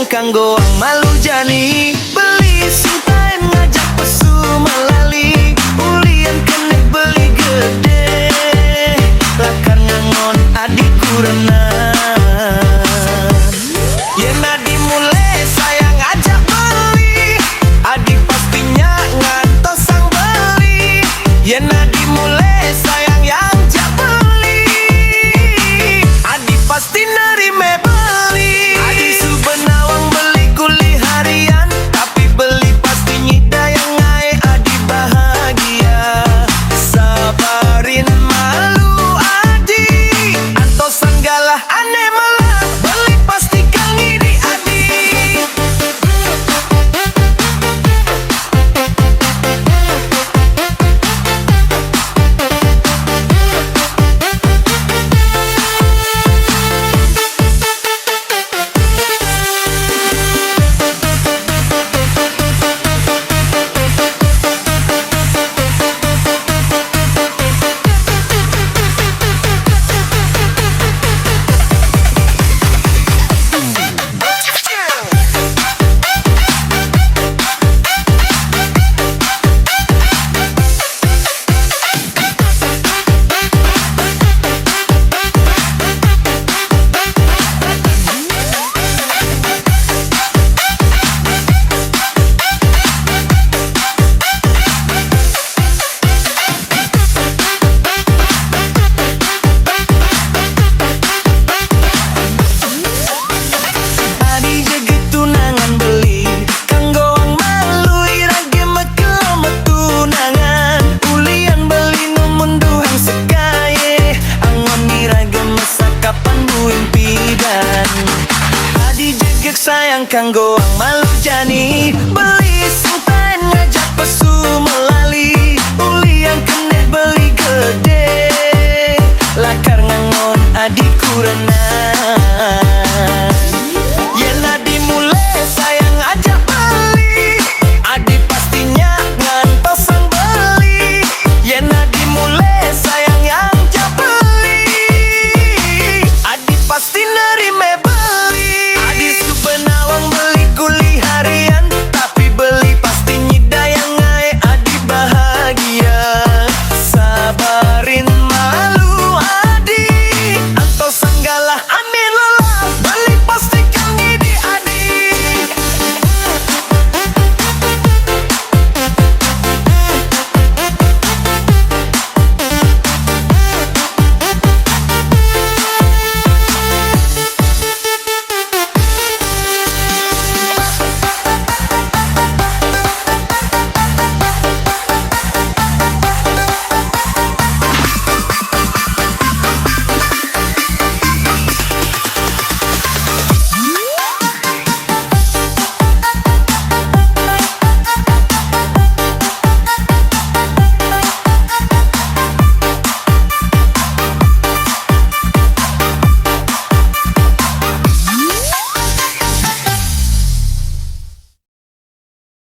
kanggo malu jani beli sintain ngajak pesu melali ulian kene beli gede lakar ngangon adikku renang yena dimulai sayang ajak beli adik pastinya ngantos sang beli yena dimulai sayang yang jak beli adik pasti nerime beli adik subenawang beli kuli harian tapi beli pasti nyida yang ngai adik bahagia sabarin malu adik antosan galah aneh malah beli pasti kang ngidi adik sayang kanggo malu jani beli sintain ngajak pesu melali ulian kene beli gede lakar ngangon adikku renang yena dimulai sayang ajak beli adik pastinya ngantos sang beli yena dimulai sayang yang jak beli adik pasti nerime